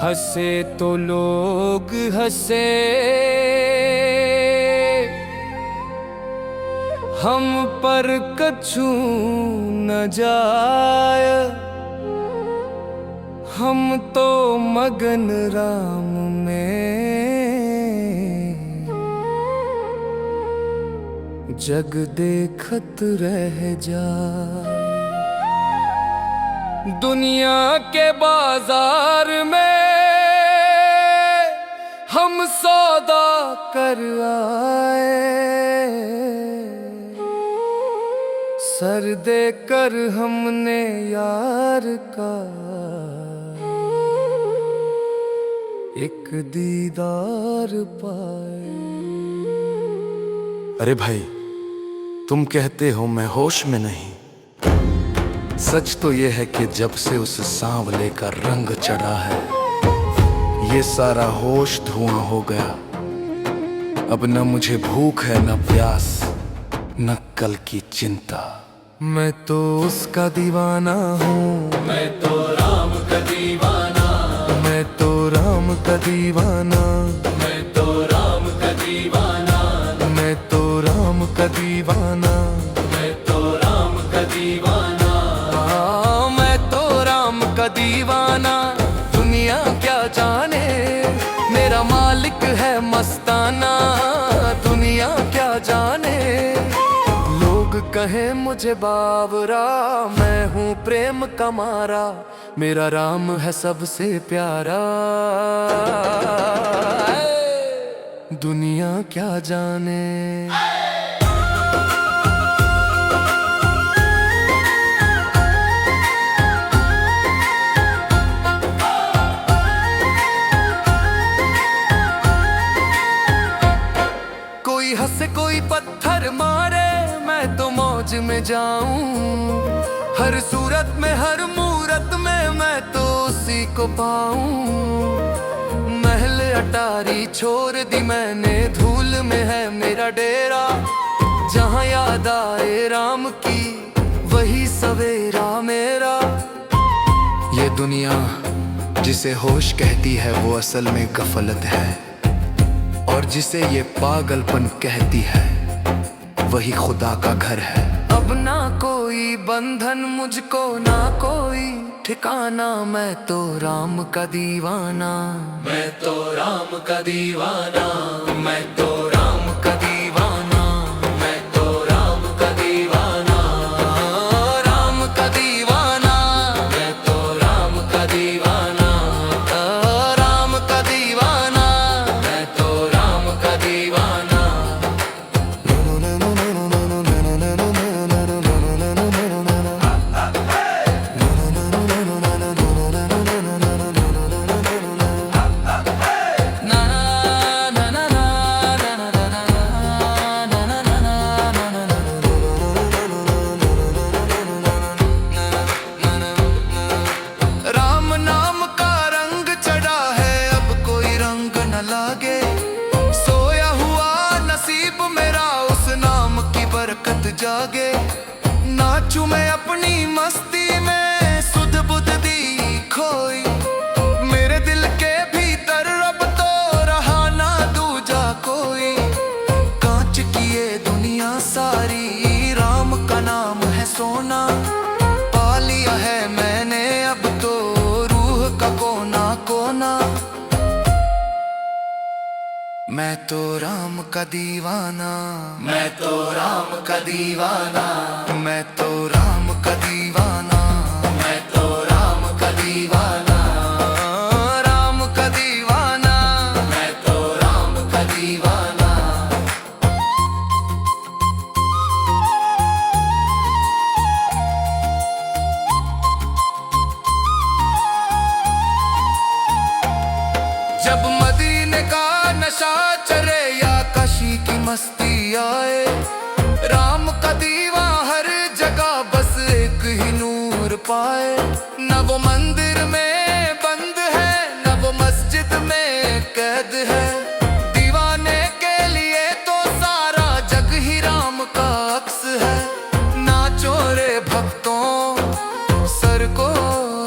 हंसे तो लोग हंसे, हम पर कछु न जाय। हम तो मगन राम में, जग देखत रह जाए। दुनिया के बाजार में हम सौदा कर आए। सर दे कर हमने यार का एक दीदार पाए। अरे भाई, तुम कहते हो मैं होश में नहीं। सच तो ये है कि जब से उस सांवले का रंग चढ़ा है, ये सारा होश धुआं हो गया। अब न मुझे भूख है, न प्यास, न कल की चिंता। मैं तो उसका दीवाना हूँ, मैं तो राम का दीवाना। मैं तो राम का दीवाना। मैं तो राम का दीवाना। मैं तो राम का दीवाना। मैं तो राम का दीवाना। मैं तो राम का दीवाना। दुनिया क्या जाने मेरा मालिक है मस्ताना। दुनिया क्या जाने लोग कहें मुझे बावरा। मैं हूँ प्रेम का मारा, मेरा राम है सबसे प्यारा। दुनिया क्या जाने। कोई हंसे कोई पत्थर मारे, मैं तो मौज में जाऊं। हर सूरत में हर मूरत में मैं तो उसी को पाऊं। महल अटारी छोड़ दी मैंने, धूल में है मेरा डेरा। जहां याद आए राम की वही सवेरा मेरा। ये दुनिया जिसे होश कहती है वो असल में गफलत है, और जिसे ये पागलपन कहती है वही खुदा का घर है। अब ना कोई बंधन मुझको, ना कोई ठिकाना। मैं तो राम का दीवाना। मैं तो राम का दीवाना। मैं तो राम का दीवाना। मैं तो राम का दीवाना। राम का दीवाना। मैं तो राम का दीवाना। राम का दीवाना। मैं तो राम का दीवाना। राम नाम का रंग चढ़ा है, अब कोई रंग न लागे। सोया हुआ नसीब मेरा उस नाम की बरकत जागे। नाचूं मैं अपनी मस्ती में, सुध बुध दी खोई। मेरे दिल के भीतर रब तो रहा ना दूजा कोई। कांच की ये दुनिया सारी, राम का नाम है सोना। पा लिया है मैंने अब तो रूह का कोना कोना। मैं तो राम का दीवाना। मैं तो राम का दीवाना। मैं तो राम का दीवाना। मैं तो राम का दीवाना। राम का दीवाना। मैं तो राम का दीवाना। जब मदीने का नशा चले या काशी की मस्ती आए, राम का दीवा हर जगह बस एक ही नूर पाए। न वो मंदिर में बंद है, न वो मस्जिद में कैद है। दीवाने के लिए तो सारा जग ही राम का अक्स है। नाचो रे भक्तों सर को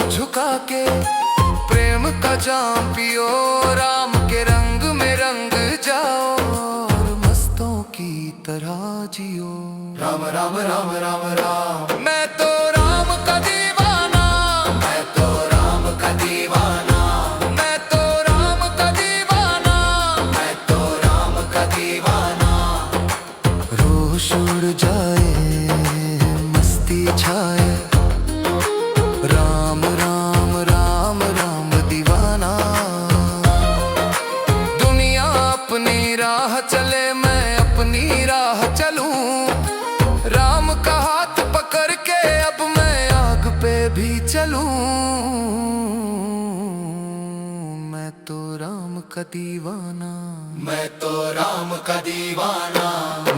झुका के, प्रेम का जाम पियो, राम के रंग में रंग जाओ और मस्तों की तरह जियो। राम राम राम राम राम, मैं तो राम का दीवाना, मैं तो राम का दीवाना, मैं तो राम का दीवाना, मैं तो राम का दीवाना। रोश उड़ जाए मस्ती छाए, राम राम राम राम दीवाना। दुनिया अपनी राह चले, मैं अपनी राह चलूं, राम का हाथ पकड़ के अब मैं आग पे भी चलूं। मैं तो राम का दीवाना, मैं तो राम का दीवाना,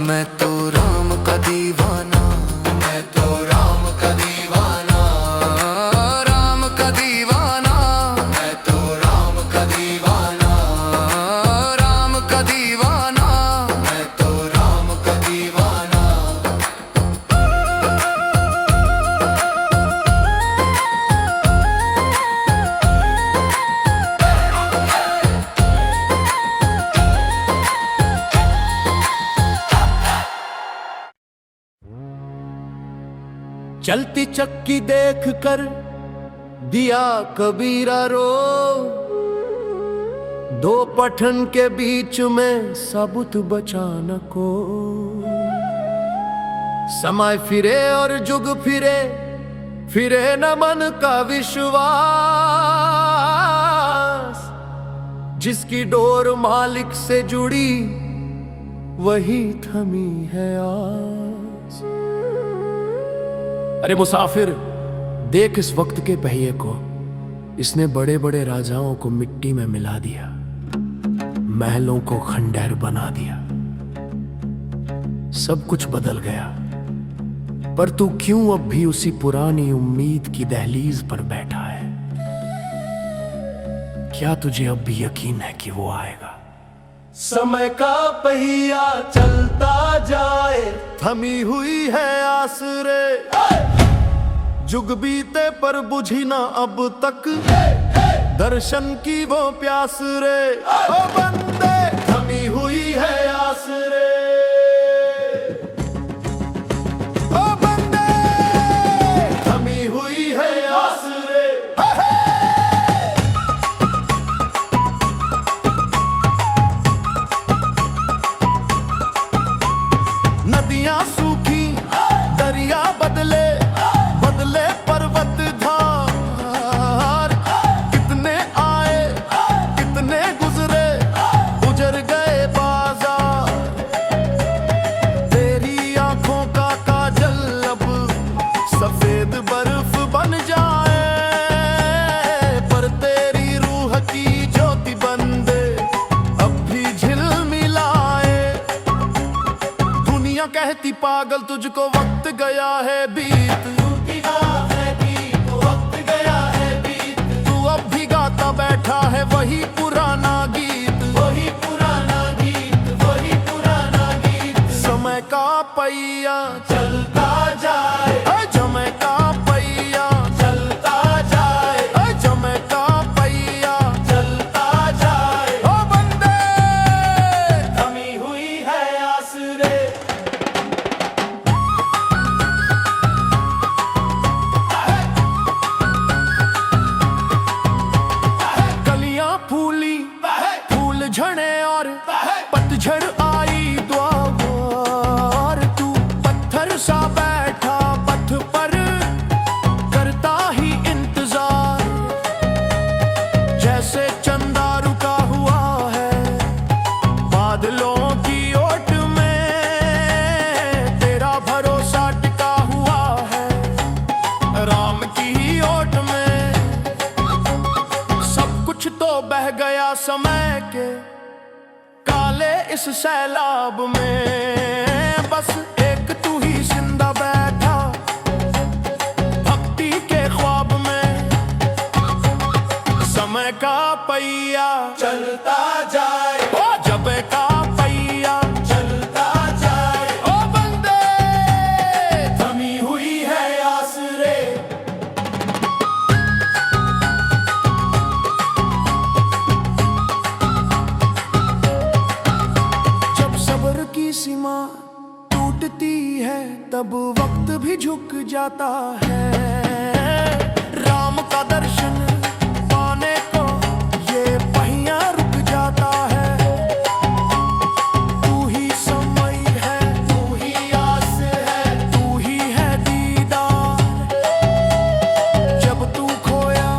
मैं तो राम का दीवाना, मैं तो राम का दीवाना, राम का दीवाना, मैं तो राम का दीवाना, राम का दीवाना, मैं तो राम का दीवाना। चलती चक्की देख कर दिया कबीरा रो, दो पठन के बीच में साबुत बचा न को। समय फिरे और जुग फिरे, फिरे न मन का विश्वास, जिसकी डोर मालिक से जुड़ी वही थमी है आस। अरे मुसाफिर, देख इस वक्त के पहिए को, इसने बड़े बड़े राजाओं को मिट्टी में मिला दिया, महलों को खंडहर बना दिया। सब कुछ बदल गया, पर तू क्यों अब भी उसी पुरानी उम्मीद की दहलीज पर बैठा है? क्या तुझे अब भी यकीन है कि वो आएगा? समय का पहिया चलता जाए, थमी हुई है आसरे, जुग बीते पर बुझी ना अब तक दर्शन की वो प्यास रे। ओ बंदे, थमी हुई है आसरे, ओ बंदे, थमी हुई है आसरे। नदियां सूखी, दरिया बदले, बदले पर्वत धार, कितने आए कितने गुजरे, गुजर गए बाजार। तेरी आंखों का काजल अब सफेद बर्फ बन जाए, पर तेरी रूह की ज्योति बंदे अब भी झिलमिलाए। दुनिया कहती पागल तुझको वक्त गया है बीत, वक्त गया है बीत। तू अब भी गाता बैठा है वही पुराना गीत, वही पुराना गीत, वही पुराना गीत। समय का पहिया चलता जाए, समय का पहिया चलता जाए, समय का पहिया चलता जाए। ओ बंदे, थमी हुई है आसरे। फूली, फूल झड़े और पतझड़ आई द्वार। तू पत्थर सा बैठा पथ पर करता ही इंतजार, जैसे चंदा रुका हुआ है बादलों की ओट में, तेरा भरोसा टिका हुआ है राम की ही ओट में। कुछ तो बह गया समय के काले इस सैलाब में, बस एक तू ही जिंदा बैठा भक्ति के ख्वाब में। समय का पहिया चलता जाए, ओ जब का पहिया चलता जाए। ओ बंदे, थमी हुई है आसरे। जाता है। राम का दर्शन पाने को ये पहिया रुक जाता है। तू ही समय है, तू ही आस है, तू ही है दीदार। जब तू खोया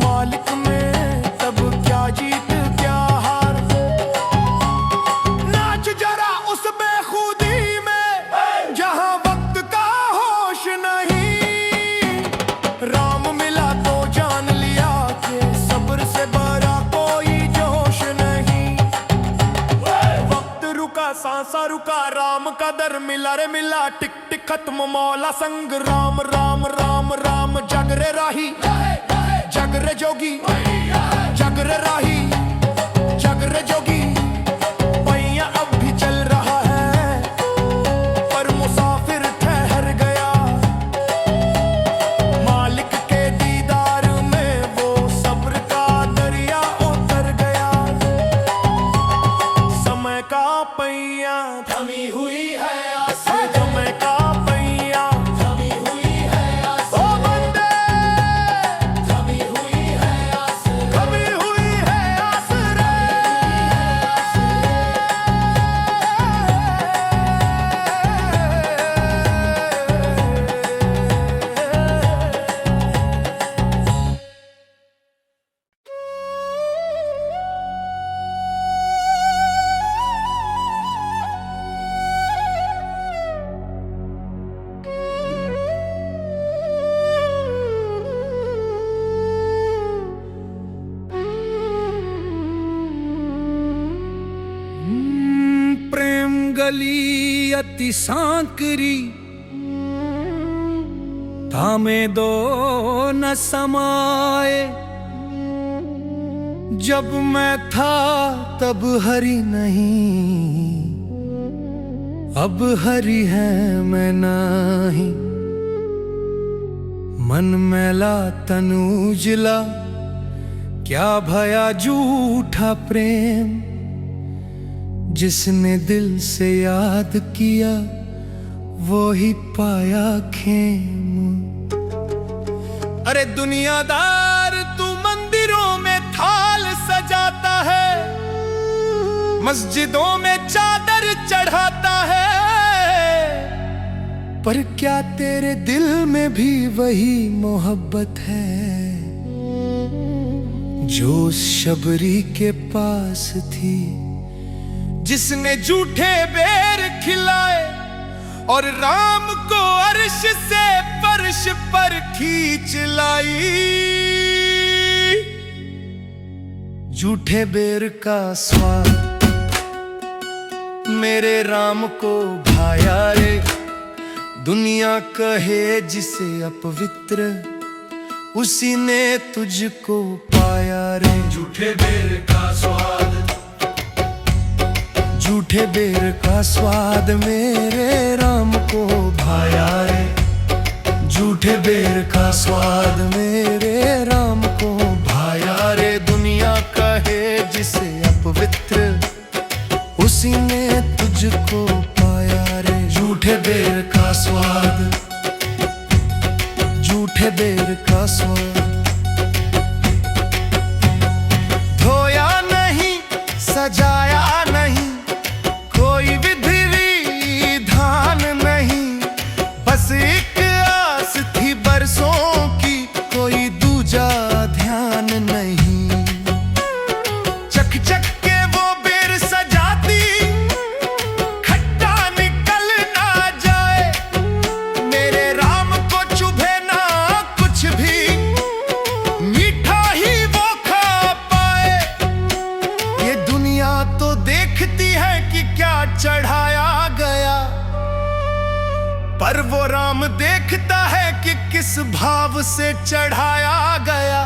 मालिक में, तब क्या जीत क्या हार। नाच जरा उस बेखुदी में जहां वक्त का होश नहीं। राम मिला तो जान लिया कि सब्र से बड़ा कोई जोश नहीं। वक्त रुका, सांसा रुका, राम का दर मिला रे मिला। टिक टिक खत्म मौला संग, राम राम राम राम। जग रे राही, जग रे जोगी, जग रे राही, जग रे जोगी। पहिया अब भी चल रहा है, पर मुसाफिर ठहर गया। मालिक के दीदार में वो सब्र का दरिया उतर गया। समय का पहिया थमी हुई है आस, समय का पहिया थमी हुई है आस। ओ बंदे थमी हुई है आस, थमी हुई है आस रे। प्रेम गली अति सांकरी, थामे दो न समाए। जब मैं था तब हरी नहीं, अब हरी है मैं नहीं। मन मैला तनु उजला, क्या भया झूठा प्रेम। जिसने दिल से याद किया वो ही पाया खेम। अरे दुनियादार तू मंदिरों में थाल सजाता है, मस्जिदों में चादर चढ़ाता है। पर क्या तेरे दिल में भी वही मोहब्बत है जो शबरी के पास थी। जिसने झूठे बेर खिलाए और राम को अर्श से फर्श पर खींच लाई। झूठे बेर का स्वाद मेरे राम को भाया रे। दुनिया कहे जिसे अपवित्र, उसी ने तुझको पाया रे। झूठे बेर का स्वाद, झूठे बेर का स्वाद मेरे राम को भाया रे। झूठे बेर का स्वाद मेरे राम को भाया रे। दुनिया कहे जिसे अपवित्र, उसी ने तुझको पाया रे। झूठे बेर का स्वाद, झूठे बेर का स्वाद। धोया नहीं, सजाया नहीं, कोई विधि विधान नहीं। बस एक आस थी बरसों की, कोई दूजा ध्यान नहीं। चक चक के वो बेर सजाती, खट्टा निकल ना जाए। मेरे राम को चुभे ना कुछ भी, मीठा ही वो खा पाए। ये दुनिया तो देखती है कि क्या चढ़ाया गया, पर वो राम देखता है कि किस भाव से चढ़ाया गया।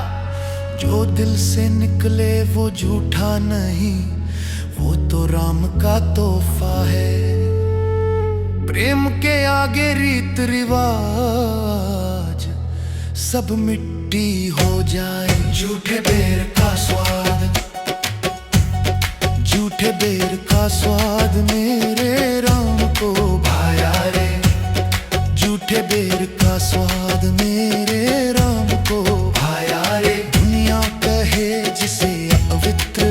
जो दिल से निकले वो झूठा नहीं, वो तो राम का तोहफा है। प्रेम के आगे रीत रिवाज सब मिट्टी हो जाए। झूठे बेर का स्वाद, झूठे बेर का स्वाद मेरे राम को भाया रे। झूठे झूठे बेर का स्वाद मेरे राम को भाया रे। दुनिया कहे जिसे अपवित्र,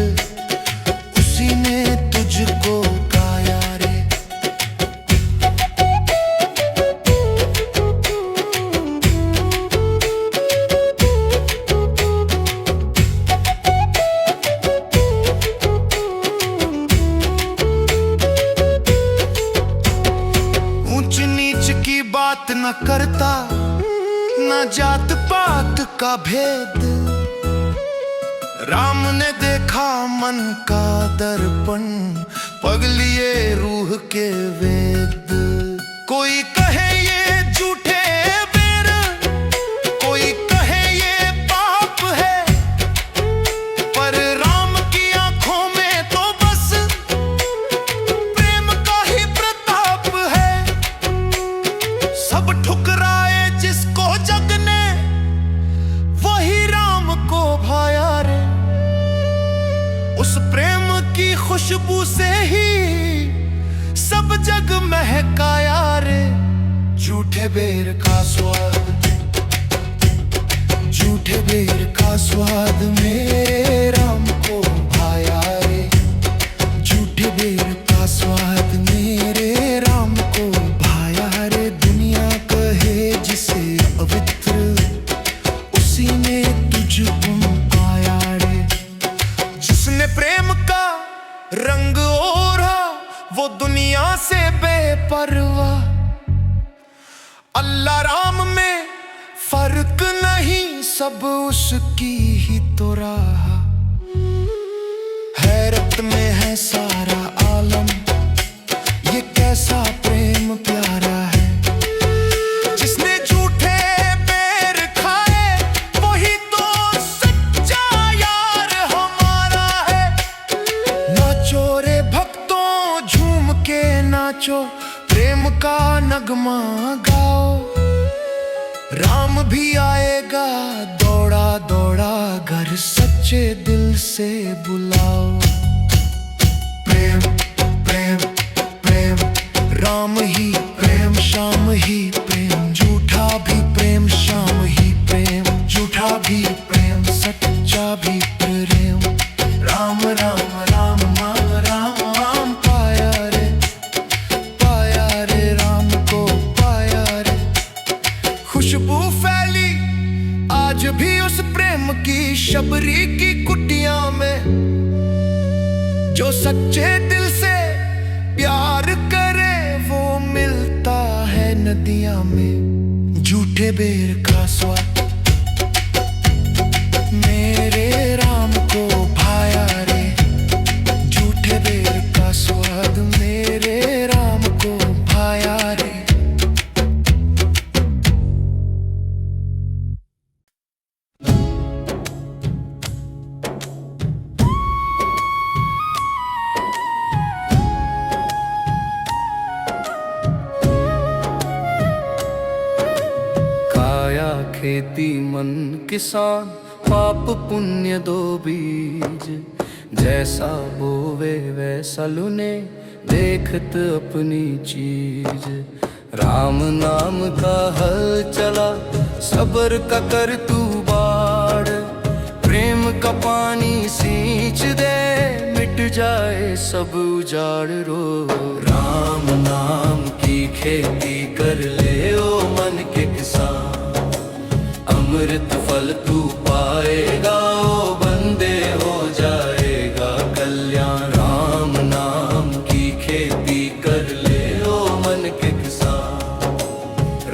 उसी ने तुझको गाया रे। ऊंच नीच की बात न करता, न जात पात का भेद। राम ने देखा मन का दर्पण, पगलिए रूह के वेद। कोई कहे ये झूठे बेर, कोई कहे ये पाप है, पर राम की आंखों में तो बस प्रेम का ही प्रताप है। सब ठुकराए जिसको जग ने, वही राम को भाया रे। उस प्रेम की खुशबू से ही सब जग महकाया रे। झूठे बेर का स्वाद, झूठे बेर का स्वाद मेरे राम को भाया रे। झूठे बेर का स्वाद मेरे राम को भाया रे। दुनिया कहे जिसे पवित्र, उसी ने तुझको पाया रे। जिसने प्रेम का रंग ओढ़ा, वो दुनिया से बेपरवाह। अल्लाह राम में फर्क नहीं, सब उसकी ही तो राह। हैरत में है सारा आलम, ये कैसा प्रेम प्यारा है। जिसने झूठे बेर खाए, वही तो सच्चा यार हमारा है। नाचो रे भक्तों झूम के नाचो, प्रेम का नगमा गाओ। राम भी आएगा दौड़ा दौड़ा घर, सच्चे दिल से बुलाओ। प्रेम प्रेम प्रेम, राम ही प्रेम, शाम ही प्रेम। झूठा भी प्रेम, शाम ही प्रेम। झूठा भी प्रेम, सच्चा भी प्रेम। राम राम राम राम राम राम पाया रे, पाया रे राम को पाया रे। खुशबू फैली आज भी उस प्रेम की शबरी की कुटिया में। जो सच्चे दिल से प्यार करे, वो मिलता है नदियां में। झूठे बेर का स्वाद मेरे राम को भाया रे। झूठे बेर का स्वाद मेरे राम को भाया रे। काया खेती मन किसान, पाप पुण्य दो बीज। जैसा बोवे वैसा लुने, देखत अपनी चीज। राम नाम का हल चला, सबर का कर तू बाढ़। प्रेम का पानी सींच दे, मिट जाए सब उजाड़ रो। राम नाम की खेती कर ले ओ मन के किसान, अमृत फल तू पाएगा ओ बंदे, हो जाएगा कल्याण। राम नाम की खेती कर ले ओ मन के किसान,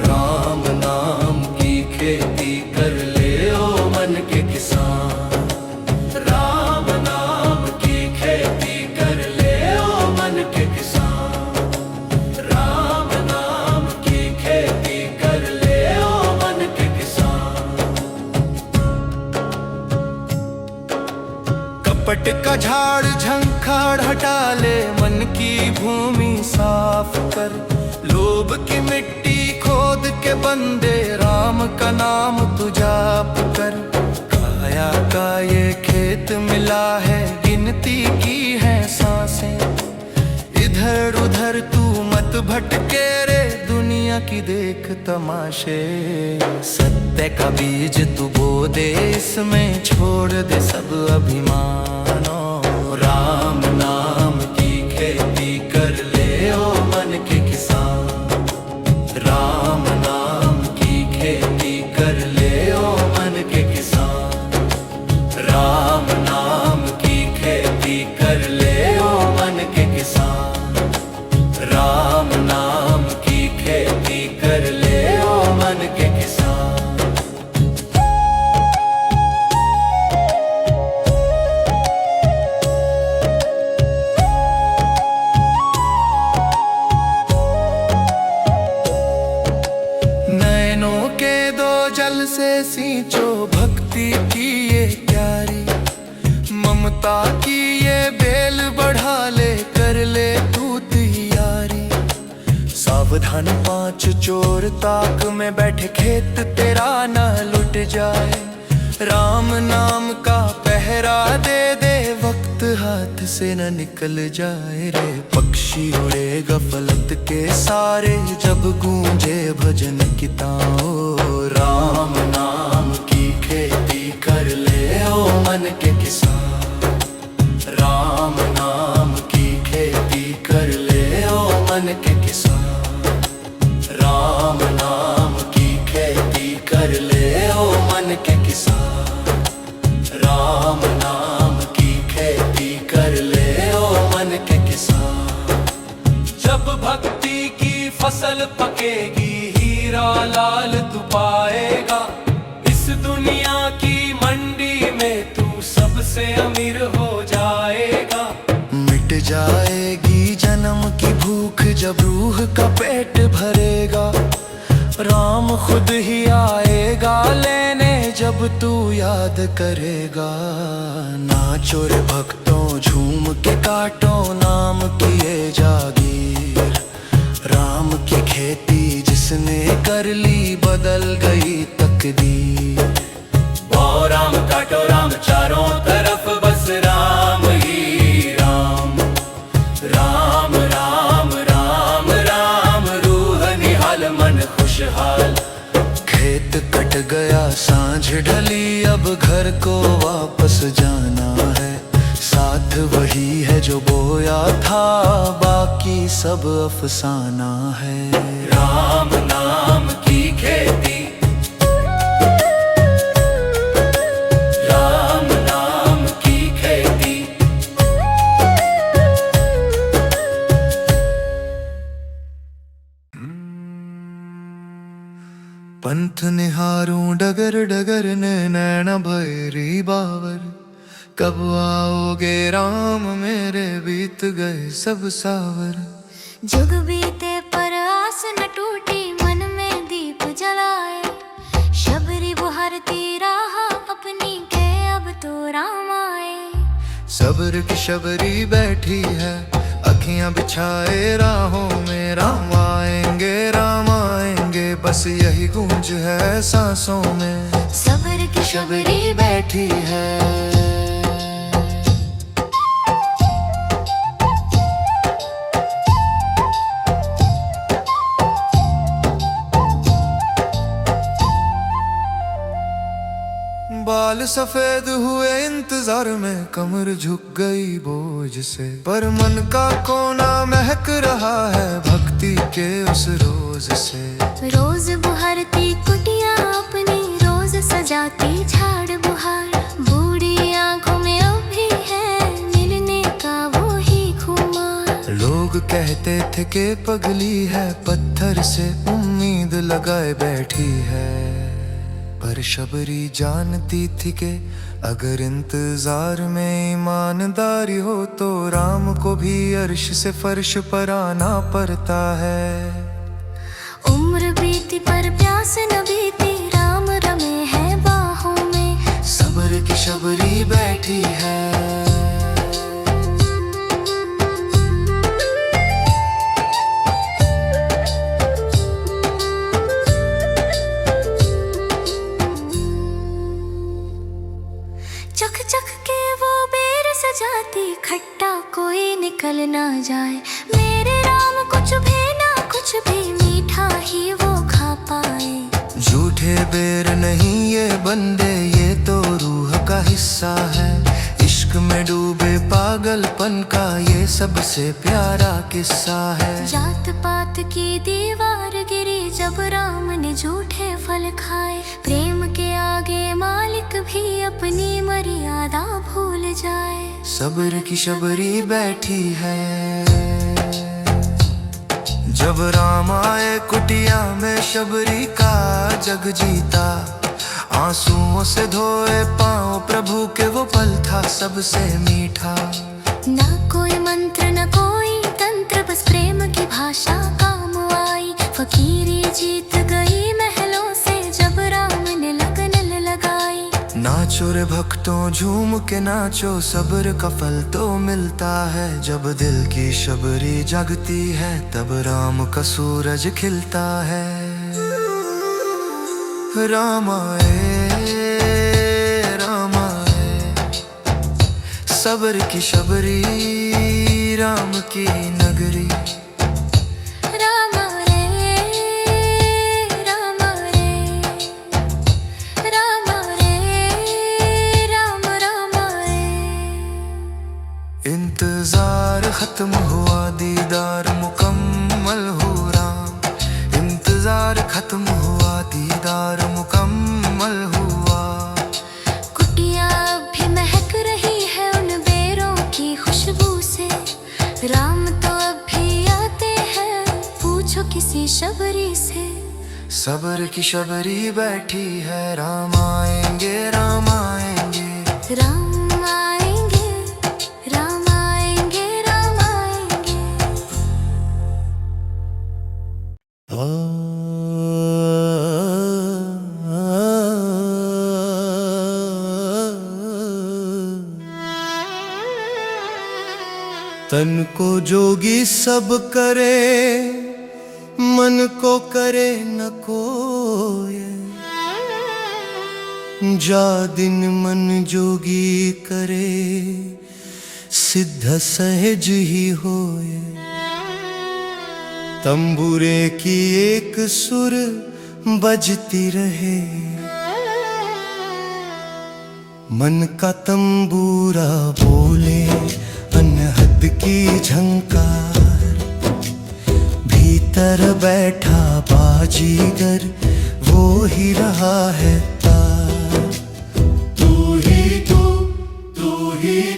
राम नाम की खेती कर ले ओ मन के किसान। राम नाम की खेती कर ले ओ मन के किसान, राम नाम की खेती कर ले ओ मन के किसान। कपट का झाड़ झंखाड़ हटा ले, मन की भूमि साफ कर। लोभ की मिट्टी खोद के बंदे, राम का नाम तू जाप कर। काया का ये खेत मिला है, गिनती की है सांसें। इधर उधर तू मत भटके रे, दुनिया की देख तमाशे। सत्य का बीज तू बो दे इसमें, छोड़ दे सब अभिमानों। राम नाम की खेती कर ले ओ मन के किसान, राम नाम की खेती कर ले ओ मन के किसान। राम नाम की खेती कर ले ओ मन के किसान, राम नाम की खेती कर ले ओ मन के किसान। नैनों के दो जल से सींचो भक्ति की ये क्यारी, ममता की ये बेल बढ़ा ले, कर ले तू तैयारी। सावधान पांच चोर ताक में बैठे, खेत तेरा न लुट जाए। राम नाम का पहरा दे दे, वक्त हाथ से न निकल जाए रे। पक्षी उड़े गफलत के सारे, जब गूंजे भजन की ताओ। राम नाम की खेती कर ले ओ मन के किसान, राम नाम की खेती कर ले ओ मन के किसान। राम नाम की खेती कर ले ओ मन के किसान, राम नाम की खेती कर ले ओ मन के किसान। जब भक्ति की फसल पकेगी, हीरा लाल तू पाएगा। इस दुनिया की मंडी में तू सबसे अमीर हो जाएगा। मिट जाएगी जन्म की भूख, जब रूह का पेट भरेगा। राम खुद ही आएगा लेने, जब तू याद करेगा। नाचो रे भक्तों झूम के काटो नाम की ये जागीर। राम की खेती जिसने कर ली, बदल गई तकदीर। वो राम काटो राम चारों तरफ, बस राम ही राम। राम राम राम राम, रूह निहाल मन खुशहाल। खेत कट गया सांझ ढली, अब घर को वापस जाना है। साथ वही है जो बोया था, बाकी सब अफसाना है। राम नाम की खेती, राम नाम की खेती। पंथ निहारूं डगर डगर ने, नैना भैरी बावर। कब आओगे राम मेरे, बीत गए सब सावर। जुग बीते पर आस न टूटी, मन में दीप जलाए। शबरी बुहरती राह अपनी के, अब तो राम आए। सब्र की शबरी बैठी है, अखियां बिछाए राहों में। राम आएंगे राम आएंगे, बस यही गूंज है सांसों में। सब्र की शबरी बैठी है। बाल सफेद हुए इंतजार में, कमर झुक गई बोझ से। पर मन का कोना महक रहा है, भक्ति के उस रोज से। रोज बुहरती कुटिया अपनी, रोज सजाती झाड़ बुहार। बूढ़ी आंखों में अब भी है, मिलने का वो ही खुमार। लोग कहते थे कि पगली है, पत्थर से उम्मीद लगाए बैठी है। पर शबरी जानती थी कि अगर इंतजार में ईमानदारी हो, तो राम को भी अर्श से फर्श पर आना पड़ता है। उम्र बीती पर प्यास न बीती, राम रमे हैं बाहों में। सब्र की शबरी बैठी है। चख चख के वो बेर सजाती, खट्टा कोई निकल ना जाए। मेरे राम कुछ भी मीठा ही वो खा पाए। झूठे बेर नहीं ये बंदे, ये तो रूह का हिस्सा है। इश्क में डूबे पागलपन का ये सबसे प्यारा किस्सा है। जात पात की दीवार गिरी जब राम ने झूठे फल खाए। प्रेम के आगे मालिक भी अपनी मर्यादा भूल जाए। सब्र की शबरी बैठी है, जब राम आए कुटिया में शबरी का जग जीता। आंसुओं से धोए पांव प्रभु के वो पल था सबसे मीठा। ना कोई मंत्र न कोई तंत्र, बस प्रेम की भाषा काम आई। फकीरी जीत गई महलों से जब राम ने लगन लगाई। नाचो रे भक्तों झूम के नाचो, सब्र का फल तो मिलता है। जब दिल की शबरी जगती है तब राम का सूरज खिलता है। राम आए, राम आए, सब्र की शबरी राम की नगरी। राम रे, राम रे, राम रे, राम राम रे। इंतजार खत्म हुआ, दीदार मुकम्मल हुआ। इंतजार खत्म हुआ, दीदार मुकम्मल हुआ। कुटिया भी महक रही है उन बेरों की खुशबू से। राम तो अब भी आते हैं, पूछो किसी शबरी से। सब्र की शबरी बैठी है, राम आएंगे, राम आएंगे। राम आएंगे, राम आएंगे, राम आएंगे। तन को जोगी सब करे, मन को करे न कोय। जा दिन मन जोगी करे, सिद्ध सहज ही होए। तंबूरे की एक सुर बजती रहे, मन का तंबूरा बोले अनहद की झंकार। भीतर बैठा बाजीगर वो ही रहा है तार। तू ही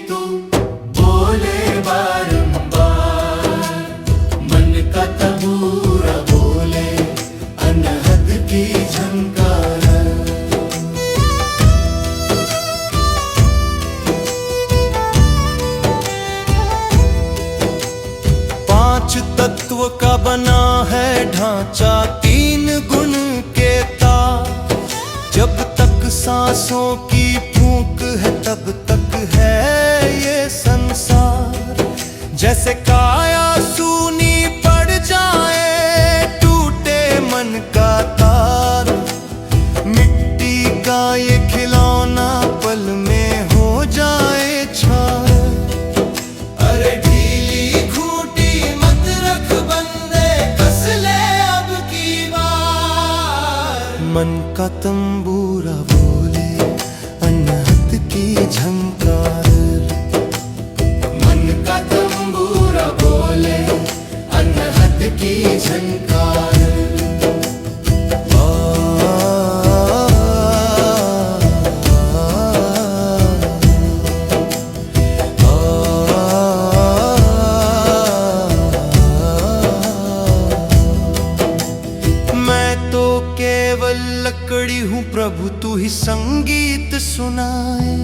तू बोले बारंबार। मन का तबूरा बोले अनहद की झंकार। 5 तत्व का बना है ढांचा, 3 गुण के तार। जब तक सांसों की फूंक है तब तक है ये संसार। जैसे काया सूनी पड़ जाए, टूटे मन का तार। मिट्टी का ये खिलौना पल में हो जाए छार। अरे ढीली खूंटी मत रख बंदे, कस ले अब की बार। मन का तंबूरा बोले अनहद की झंकार। मन का तंबूरा बोले अनहद की झंकार। मैं तो केवल लकड़ी हूँ प्रभु, तू ही संगीत सुनाए।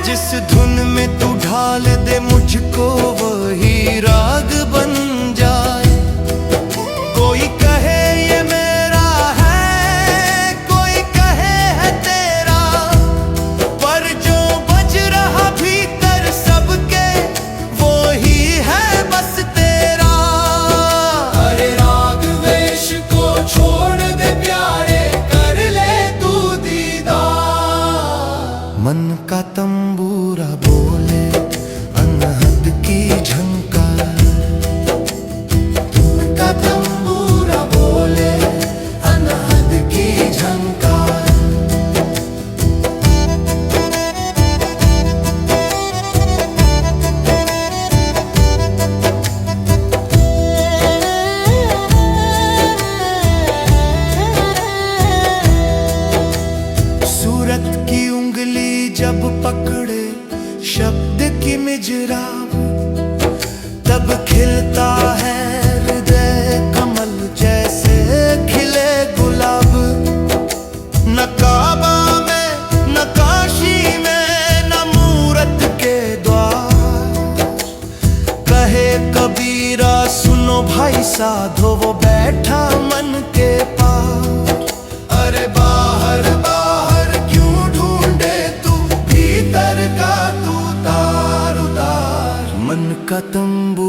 जिस धुन में तू ढाल दे मुझको वही राग बन जाए। कोई कहे ये मेरा है, कोई कहे है तेरा, पर जो बज रहा भीतर सबके वो ही है बस तेरा। अरे राग वेश को छोड़ दे प्यारे, कर ले तू दीदार। मन का तंबूरा बोले अनहद की झंकार। उनका तंबूरा बोले अनहद की झंकार। सूरत की उंगली जब पकड़े शब्द की मिजराब, तब खिलता है हृदय कमल जैसे खिले गुलाब। न काबा में न काशी में न मूरत के द्वार, कहे कबीरा सुनो भाई साधो वो बैठा मन के पार। अरे बाहर बाहर क्यों ढूंढे तू, भीतर का तू तार उतार। मन का तंबू